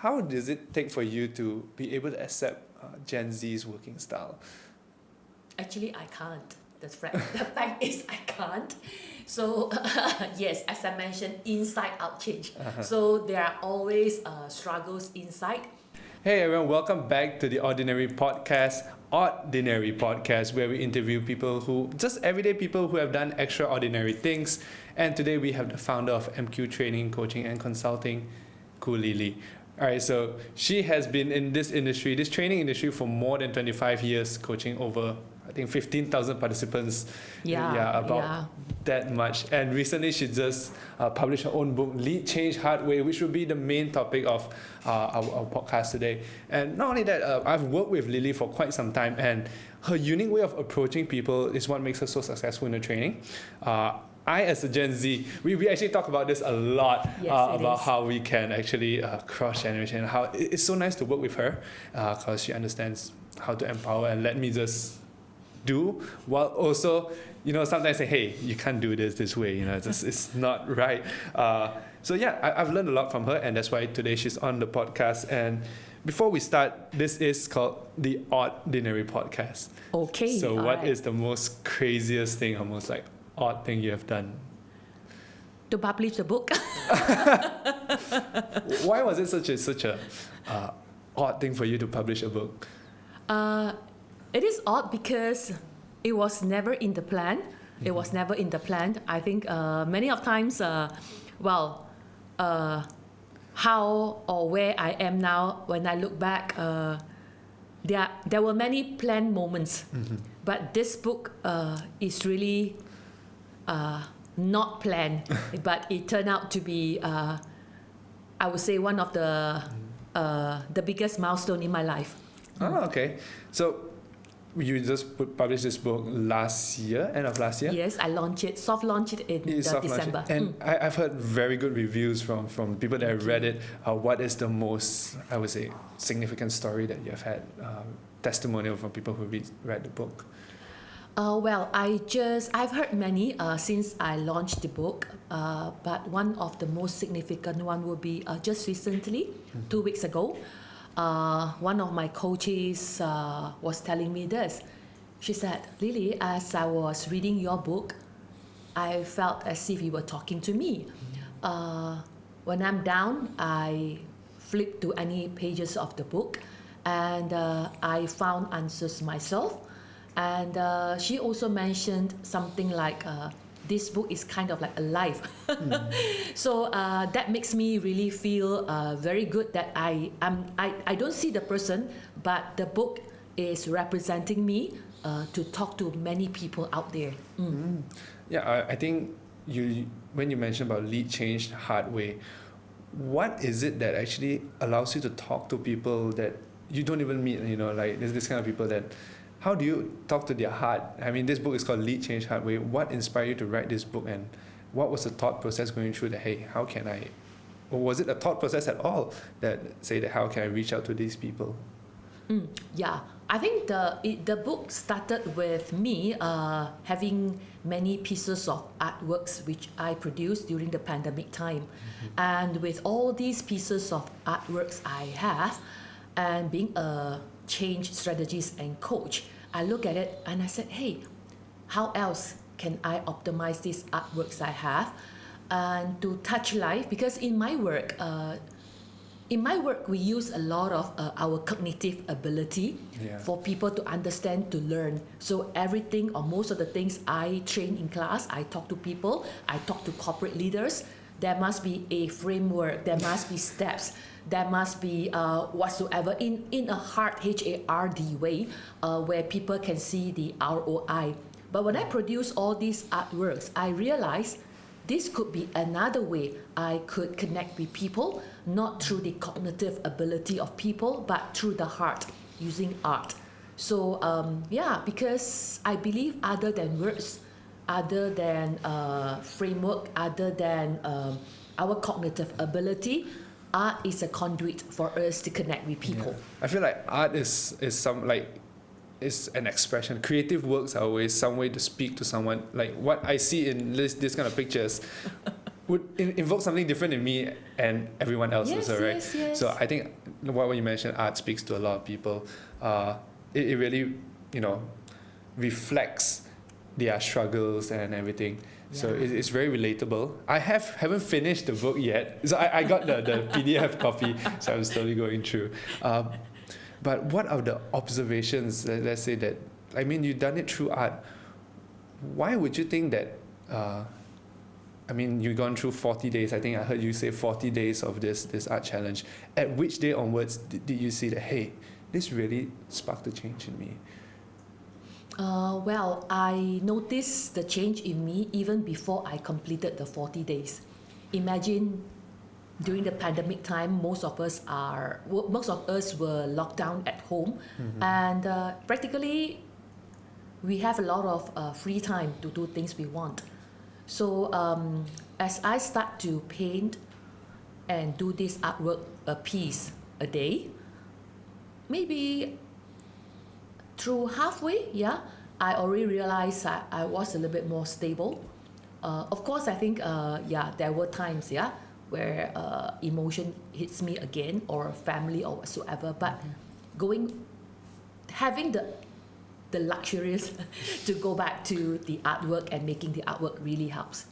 how does it take for you to be able to accept Gen Z's working style? Actually, I can't. The fact is I can't. So yes, as I mentioned, inside out change. So there are always struggles inside. Hey everyone, welcome back to the Ordinary Podcast, where we interview people just everyday people who have done extraordinary things. And today we have the founder of MQ Training, Coaching and Consulting, Koo Lily. Alright, so she has been in this training industry for more than 25 years, coaching over, I think, 15,000 participants. That much. And recently she just published her own book, Lead Change Hard Way, which will be the main topic of our podcast today. And not only that, I've worked with Lily for quite some time, and her unique way of approaching people is what makes her so successful in the training. I, as a Gen Z, we actually talk about this a lot, about how we can actually cross generation, and how it's so nice to work with her because she understands how to empower and let me just do, while also, sometimes say, hey, you can't do this way, it's not right. So I've learned a lot from her, and that's why today she's on the podcast. And before we start, this is called the Ordinary Podcast. Okay. So what is the most craziest thing, or most like odd thing you have done? To publish the book. Why was it such a odd thing for you to publish a book? It is odd because it was never in the plan. It was never in the plan. I think many of times, how or where I am now, when I look back, there were many planned moments. But this book is really not planned, but it turned out to be, I would say, one of the biggest milestone in my life. Oh, okay. So you just published this book end of last year? Yes, I soft launched it in December. And I've heard very good reviews from people that have read it. What is the most, I would say, significant story that you have had, testimonial from people who read the book? I've heard many since I launched the book, but one of the most significant one will be just recently, 2 weeks ago. One of my coaches was telling me this. She said, Lily, as I was reading your book, I felt as if you were talking to me. When I'm down, I flip to any pages of the book, and I found answers myself. And she also mentioned something like, this book is kind of like alive. So that makes me really feel very good that I don't see the person, but the book is representing me to talk to many people out there. Yeah, I think when you mentioned about lead change hard way, what is it that actually allows you to talk to people that you don't even meet? Like there's this kind of people that, how do you talk to their heart? I mean, this book is called Lead Change Hard Way. What inspired you to write this book, and what was the thought process going through that, hey, how can I, or was it a thought process at all that say that how can I reach out to these people? Yeah, I think the book started with me having many pieces of artworks which I produced during the pandemic time. And with all these pieces of artworks I have, and being a change strategist and coach, I look at it and I said, hey, how else can I optimize these artworks I have and to touch life? Because in my work we use a lot of our cognitive ability for people to understand, to learn. So everything or most of the things I train in class, I talk to people, I talk to corporate leaders. There must be a framework, there must be steps, there must be whatsoever in a hard HARD way where people can see the ROI. But when I produce all these artworks, I realized this could be another way I could connect with people, not through the cognitive ability of people, but through the heart, using art. So because I believe other than words, other than framework, other than our cognitive ability, art is a conduit for us to connect with people. I feel like art is an expression. Creative works are always some way to speak to someone. Like what I see in this kind of pictures, would invoke something different in me and everyone else Yes, also, right? yes. So I think what you mentioned, art speaks to a lot of people. It really, reflects their struggles and everything. So Yeah. it's very relatable. I haven't finished the book yet. So I got the PDF copy, so I'm slowly going through. But what are the observations, let's say that, I mean, you've done it through art. Why would you think that, you've gone through 40 days. I think I heard you say 40 days of this art challenge. At which day onwards did you see that, hey, this really sparked a change in me? Well, I noticed the change in me even before I completed the 40 days. Imagine during the pandemic time, most of us were locked down at home, and practically we have a lot of free time to do things we want. So as I start to paint and do this artwork, a piece a day, maybe through halfway, I already realized that I was a little bit more stable. Of course, I think, there were times, where emotion hits me again, or family or whatsoever. But having the luxurious to go back to the artwork and making the artwork really helps.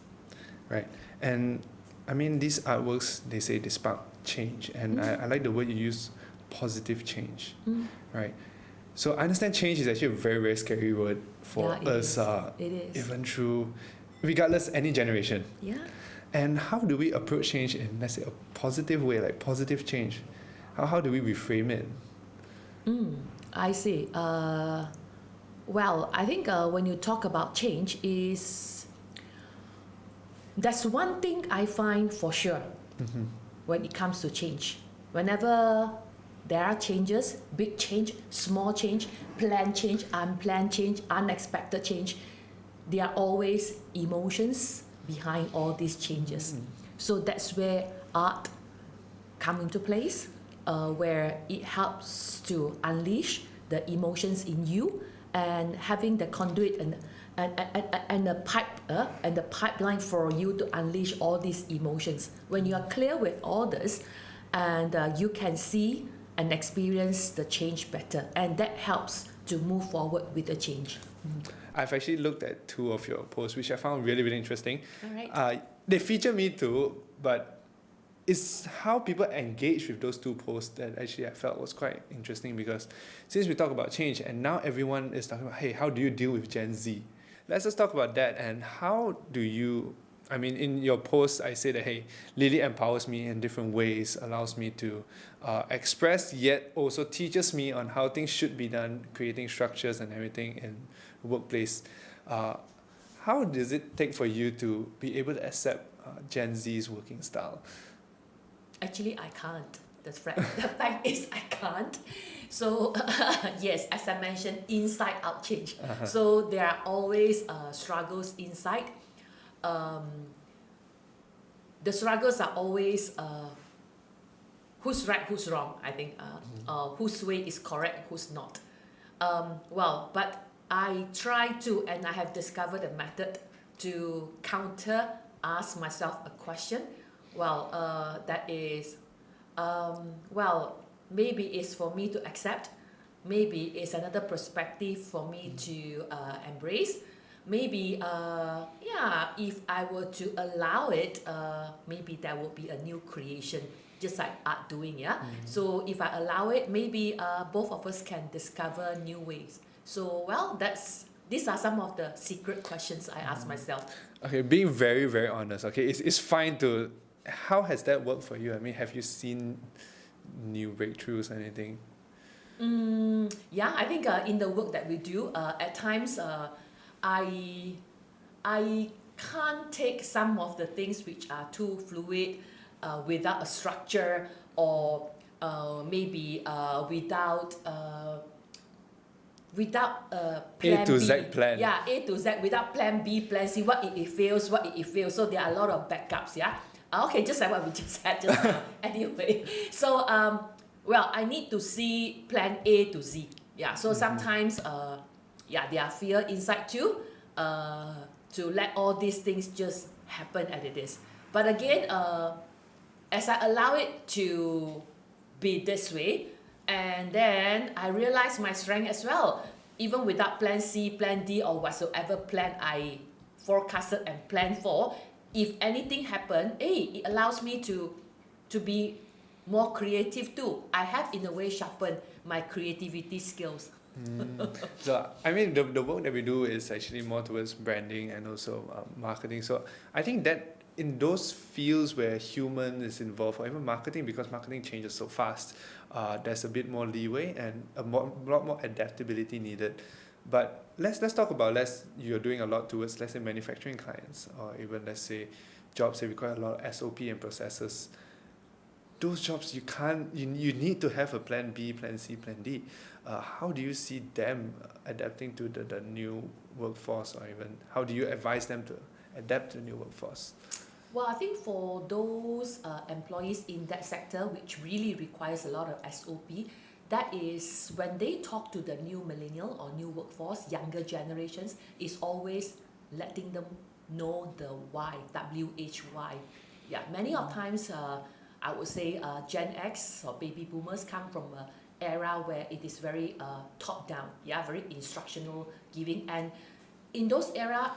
Right. And I mean, these artworks, they say they spark change. And I like the word you use, positive change. Right. So I understand change is actually a very, very scary word for us, It is. even through, regardless, any generation. Yeah. And how do we approach change in, let's say, a positive way, like positive change? How do we reframe it? I see. Well, I think when you talk about change, that's one thing I find for sure when it comes to change. Whenever there are changes, big change, small change, planned change, unplanned change, unexpected change, there are always emotions behind all these changes. So that's where art comes into place, where it helps to unleash the emotions in you, and having the conduit and the pipeline for you to unleash all these emotions. When you are clear with all this, and you can see and experience the change better, and that helps to move forward with the change. I've actually looked at two of your posts, which I found really, really interesting. All right. They feature me too, but it's how people engage with those two posts that actually I felt was quite interesting, because since we talk about change and now everyone is talking about, hey, how do you deal with Gen Z? Let's just talk about that. And how do you, in your post, I say that, hey, Lily empowers me in different ways, allows me to express, yet also teaches me on how things should be done, creating structures and everything in the workplace. How does it take for you to be able to accept Gen Z's working style? Actually, I can't. The fact is, I can't. So, yes, as I mentioned, inside out change. So there are always struggles inside. The struggles are always who's right, who's wrong, I think. Whose way is correct, who's not. But I try to, and I have discovered a method to ask myself a question. That is, maybe it's for me to accept. Maybe it's another perspective for me to embrace. Maybe, if I were to allow it, maybe there will be a new creation, just like art doing, So if I allow it, maybe both of us can discover new ways. So, these are some of the secret questions I ask myself. Okay, being very, very honest, okay, it's fine to... How has that worked for you? Have you seen new breakthroughs or anything? I think in the work that we do, at times I can't take some of the things which are too fluid, without a structure, or maybe without plan A to Z B. plan. Yeah, A to Z, without plan B, plan C. What if it fails? What if it fails? So there are a lot of backups. Okay, just like what we just said just now. Anyway, so I need to see plan A to Z. So sometimes there are fear inside too, to let all these things just happen as it is. But again, as I allow it to be this way, and then I realize my strength as well. Even without plan C, plan D, or whatsoever plan I forecasted and planned for, if anything happen, it allows me to be more creative too. I have in a way sharpened my creativity skills. So I mean the work that we do is actually more towards branding and also marketing. So I think that in those fields where human is involved, or even marketing, because marketing changes so fast, there's a bit more leeway and a lot more adaptability needed. But let's talk about you're doing a lot towards, let's say, manufacturing clients, or even let's say jobs that require a lot of SOP and processes. Those jobs you need to have a plan B, plan C, plan D. How do you see them adapting to the new workforce, or even how do you advise them to adapt to the new workforce? Well, I think for those employees in that sector, which really requires a lot of SOP, that is when they talk to the new millennial or new workforce, younger generations, is always letting them know the why, WHY. Yeah, many of times I would say Gen X or baby boomers come from an era where it is very top down, very instructional giving, and in those era,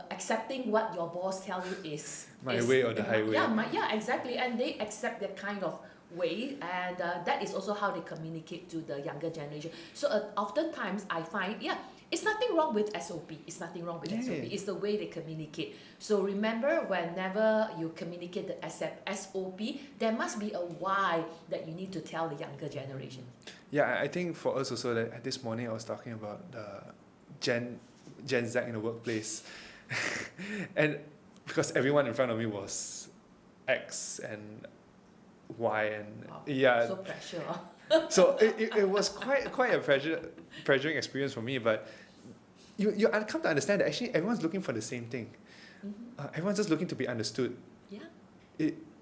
accepting what your boss tells you is my way or the highway. Yeah, exactly, and they accept that kind of way, and that is also how they communicate to the younger generation. So oftentimes I find, it's nothing wrong with SOP. It's nothing wrong with SOP. It's the way they communicate. So remember, whenever you communicate the SOP, there must be a why that you need to tell the younger generation. Yeah, I think for us also, that this morning I was talking about the Gen Z in the workplace. And because everyone in front of me was X and Y and So pressure. So it was quite a pressuring experience for me, but you come to understand that actually everyone's looking for the same thing. Everyone's just looking to be understood.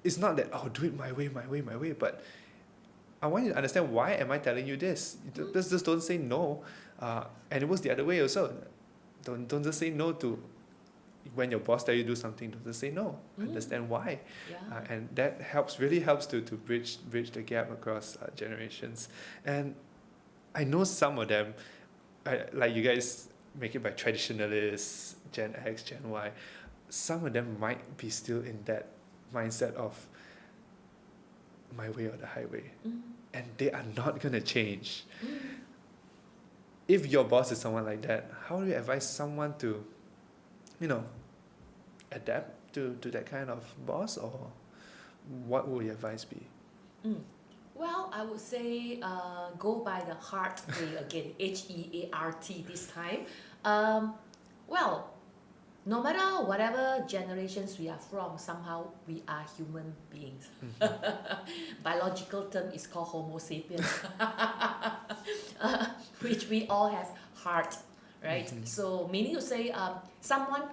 It's not that, do it my way, but I want you to understand, why am I telling you this? Just don't say no. And it was the other way also. Don't just say no to when your boss tells you to do something. Don't just say no. Understand why. And that really helps to bridge the gap across generations. And I know some of them, like you guys make it by traditionalists, Gen X, Gen Y. Some of them might be still in that mindset of my way or the highway. And they are not going to change. If your boss is someone like that, how do you advise someone to, adapt to that kind of boss, or what would your advice be? Well, I would say go by the heart way again, HEART this time. Well, no matter whatever generations we are from, somehow we are human beings. Biological term is called Homo sapiens, which we all have heart, right? So meaning to say someone,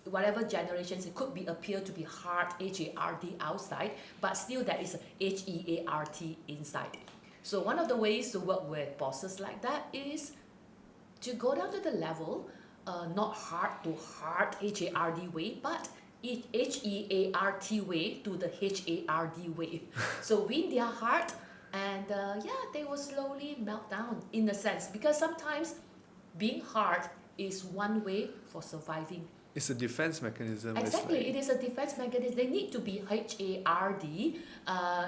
whatever generations, it could appear to be heart, HART outside, but still there is a HEART inside. So one of the ways to work with bosses like that is to go down to the level, not heart to heart, HARD way, but HEART way to the HARD way. So win their heart, and they will slowly melt down in a sense, because sometimes being hard is one way for surviving. It's a defense mechanism. Exactly, it is a defense mechanism. They need to be HARD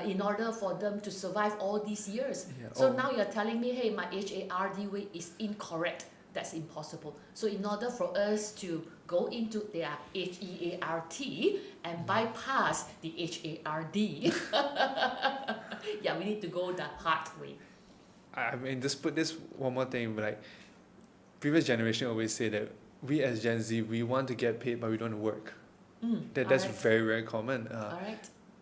in order for them to survive all these years. So now you're telling me, hey, my HARD way is incorrect. That's impossible. So in order for us to go into their HEART and bypass the HARD, we need to go the hard way. I mean, just put this one more thing, like previous generation always say that we as Gen Z, we want to get paid, but we don't want to work. That's very, very common.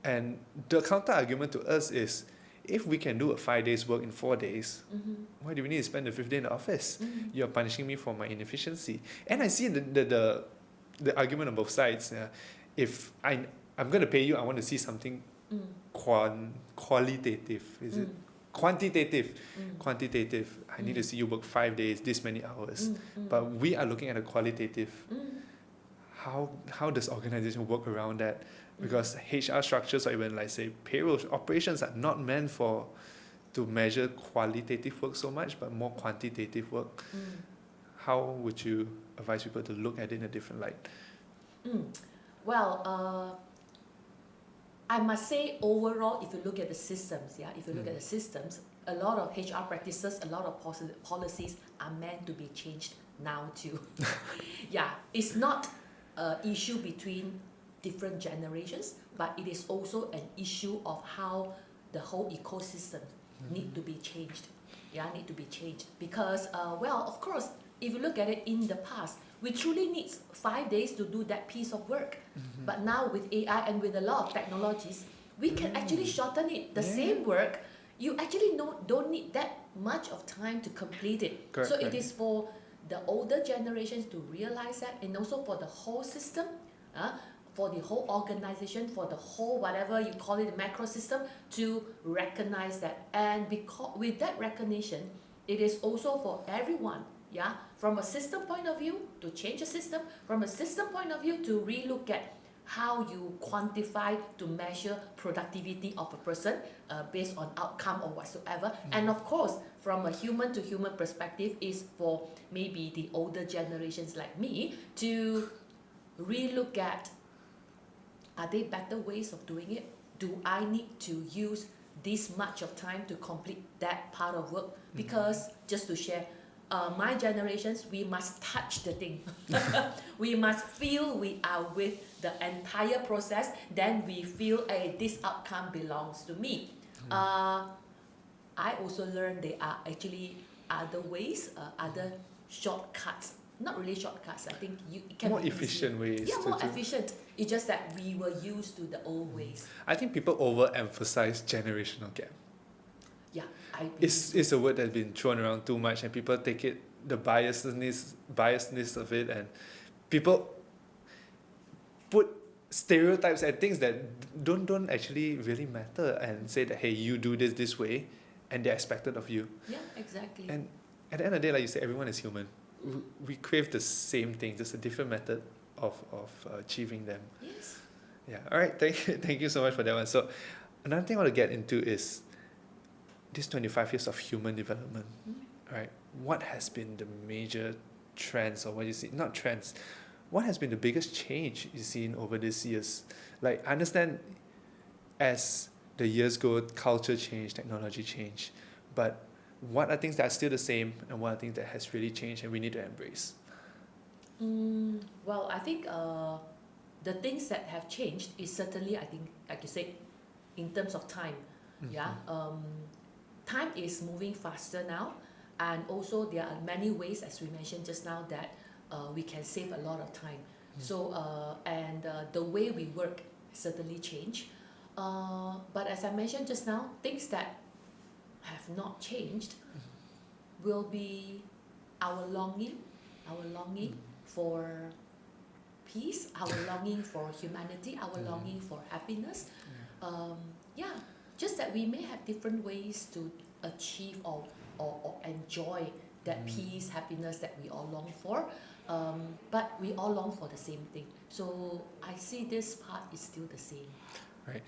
And the counter argument to us is, if we can do a 5 days work in 4 days, why do we need to spend the 5th day in the office? You're punishing me for my inefficiency. And I see the argument on both sides. If I'm going to pay you, I want to see something qualitative. Is it quantitative? Quantitative. I need to see you work 5 days, this many hours. But we are looking at a qualitative. how does organization work around that? Because HR structures or even like say payroll operations are not meant to measure qualitative work so much, but more quantitative work. How would you advise people to look at it in a different light? Well, I must say overall, if you look at the systems, a lot of HR practices, a lot of policies are meant to be changed now too. It's not an issue between different generations, but it is also an issue of how the whole ecosystem need to be changed. Need to be changed because, of course, if you look at it in the past, we truly need 5 days to do that piece of work. But now with AI and with a lot of technologies, we can actually shorten it. The same work, you actually don't need that much of time to complete it. Correct, so it is for the older generations to realize that, and also for the whole system, for the whole organization, for the whole whatever you call it, macro system, to recognize that. And because with that recognition, it is also for everyone. From a system point of view, to change a system, from a system point of view, to relook at how you quantify to measure productivity of a person based on outcome or whatsoever. And of course, from a human to human perspective, is for maybe the older generations like me to relook at, are there better ways of doing it? Do I need to use this much of time to complete that part of work? Because just to share, my generations, we must touch the thing. We must feel we are with the entire process. Then we feel, hey, this outcome belongs to me. I also learned there are actually other ways, other shortcuts. Not really shortcuts. I think it can more be efficient ways. Yeah, more efficient. It's just that we were used to the old ways. I think people overemphasize generational gap. Yeah, it's a word that's been thrown around too much, and people take it, the biasness of it, and people put stereotypes and things that don't actually really matter, and say that, hey, you do this way, and they're expected of you. Yeah, exactly. And at the end of the day, like you said, everyone is human. We crave the same thing, just a different method of achieving them. Yes. Yeah. All right. Thank you so much for that one. So another thing I want to get into is this 25 years of human development, right? What has been the major trends, or what you see, not trends, what has been the biggest change you've seen over these years? Like, I understand as the years go, culture change, technology change, but what are things that are still the same, and what are things that has really changed and we need to embrace? Well, I think the things that have changed is certainly, I think, like you said, in terms of time. Time is moving faster now, and also there are many ways, as we mentioned just now, that we can save a lot of time. So and the way we work certainly change. But as I mentioned just now, things that have not changed will be our longing for peace, our longing for humanity, our longing for happiness. Just that we may have different ways to achieve or enjoy that peace, happiness that we all long for, but we all long for the same thing. So I see this part is still the same. Right.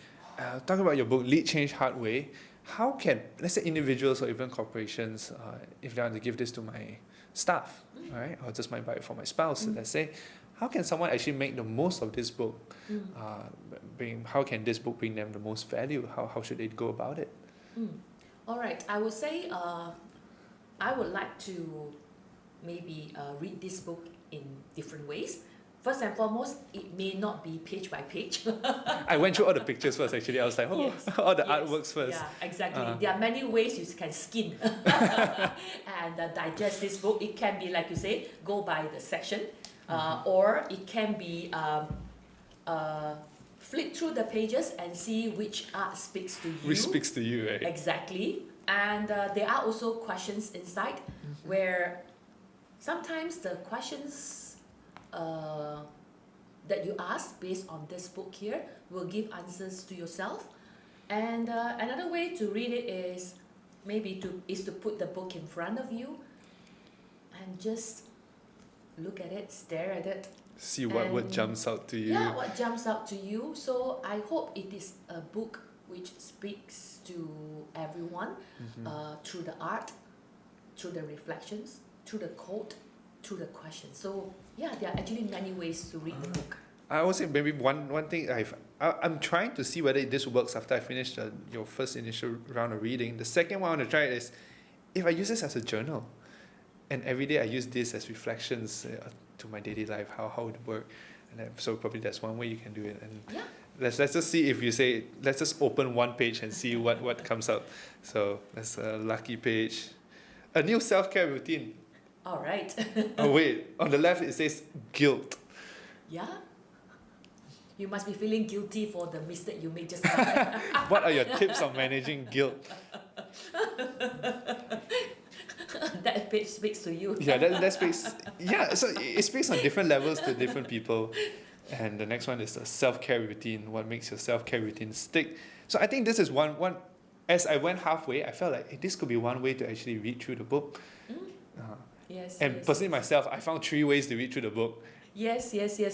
Talk about your book, Lead Change Hard Way. How can, let's say, individuals or even corporations, if they want to give this to my staff, right, or just might buy it for my spouse, let's say, how can someone actually make the most of this book? How can this book bring them the most value? How should they go about it? All right, I would say I would like to maybe read this book in different ways. First and foremost, it may not be page by page. I went through all the pictures first, actually. I was like, all the artworks first. Yeah, exactly. There are many ways you can skin and digest this book. It can be, like you say, go by the section, or it can be flip through the pages and see which art speaks to you. Which speaks to you, right? Exactly. And there are also questions inside where sometimes the questions that you ask based on this book here will give answers to yourself. And another way to read it is maybe to put the book in front of you and just look at it, stare at it, See what And jumps out to you. Yeah, what jumps out to you. So I hope it is a book which speaks to everyone through the art, through the reflections, through the quote, through the questions. So yeah, there are actually many ways to read the book. I would say maybe one thing I'm trying to see whether this works after I finish your first initial round of reading. The second one I want to try is if I use this as a journal, and every day I use this as reflections to my daily life, how would it work? And so probably that's one way you can do it. And Yeah. let's just see if you say let's just open one page and see what comes up. So that's a lucky page. A new self-care routine. All right. Oh wait, on the left it says guilt. Yeah. You must be feeling guilty for the mistake you made just now. What are your tips on managing guilt? That page speaks to you. Yeah, that speaks. Yeah, so it speaks on different levels to different people. And the next one is the self-care routine. What makes your self-care routine stick? So I think this is one. As I went halfway, I felt like hey, this could be one way to actually read through the book. Yes. And yes, personally myself, I found 3 ways to read through the book. Yes.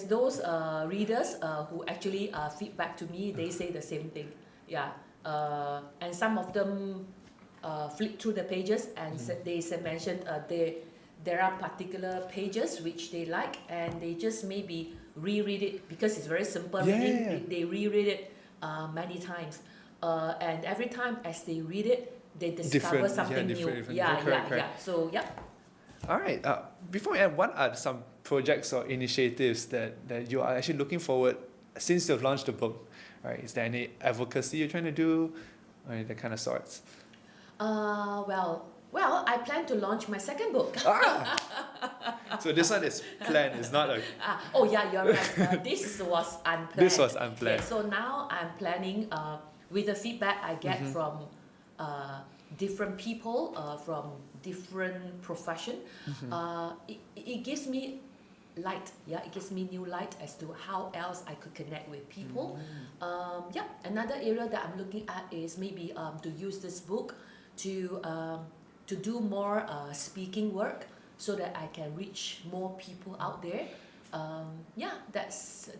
Those readers who actually feedback to me, they say the same thing. Yeah. And some of them flip through the pages and they mentioned there are particular pages which they like and they just maybe reread it because it's very simple reading. They reread it many times. And every time as they read it, they discover something new. Correct. Yeah. So, yeah. All right. Before we end, what are some projects or initiatives that you are actually looking forward since you've launched the book? Right? Is there any advocacy you're trying to do, or that kind of sorts? Well, I plan to launch my second book. So this one is planned. It's not a. Oh yeah, you're right. This was unplanned. This was unplanned. Yeah, so now I'm planning with the feedback I get from different people from different profession. It gives me light. Yeah, it gives me new light as to how else I could connect with people. Another area that I'm looking at is maybe to use this book to do more speaking work so that I can reach more people out there.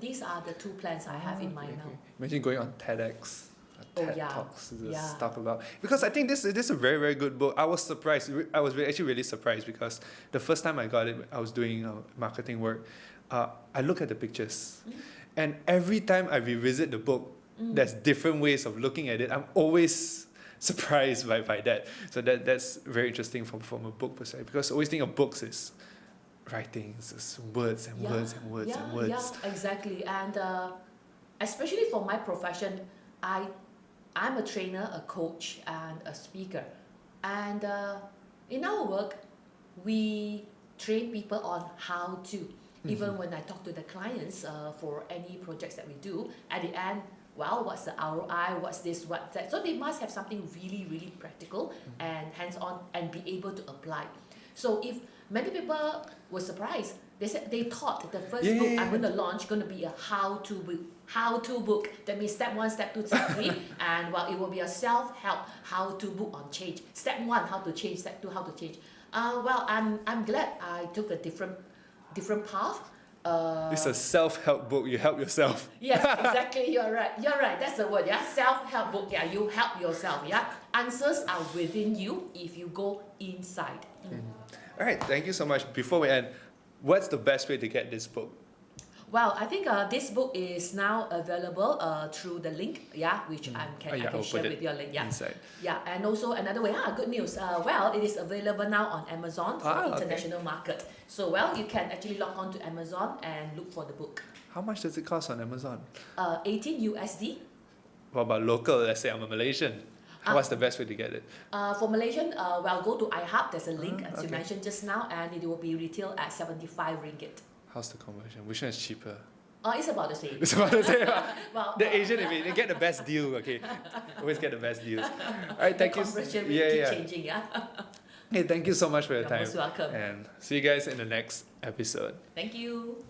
These are the 2 plans I have in mind now. Imagine going on TEDx. TED Talks to just talk about, because I think this is a very, very good book. I was surprised. I was actually really surprised because the first time I got it, I was doing marketing work. I look at the pictures, and every time I revisit the book, there's different ways of looking at it. I'm always surprised by that. So that's very interesting from a book perspective, because I always think of books as writings, as words and words and words and words. Yeah, exactly. And especially for my profession, I'm a trainer, a coach, and a speaker. And in our work, we train people on how to. Even when I talk to the clients for any projects that we do, at the end, what's the ROI, what's this, what's that? So they must have something really, really practical and hands-on and be able to apply. So if many people were surprised, they thought the first book I'm going to launch going to be a how-to book. That means step 1, step 2, step 3, and it will be a self-help how-to book on change. Step 1, how to change. Step 2, how to change. I'm glad I took a different path. It's a self-help book. You help yourself. Yes, exactly. You're right. That's the word. Yeah, self-help book. Yeah, you help yourself. Yeah, answers are within you if you go inside. All right. Thank you so much. Before we end, what's the best way to get this book? Well, I think this book is now available through the link, which I can share with your link. Inside. Yeah, and also another way, good news. It is available now on Amazon for international market. So, you can actually log on to Amazon and look for the book. How much does it cost on Amazon? 18 USD. What about local? Let's say I'm a Malaysian. What's the best way to get it? For Malaysian, go to iHub. There's a link, as you mentioned just now, and it will be retailed at 75 ringgit. How's the conversion? Which one is cheaper? It's about the same. It's about the same. The Asian, if they get the best deal, okay. Always get the best deals. All right, thank you. Conversion keep changing, Hey, thank you so much for your You're time. most welcome. And see you guys in the next episode. Thank you.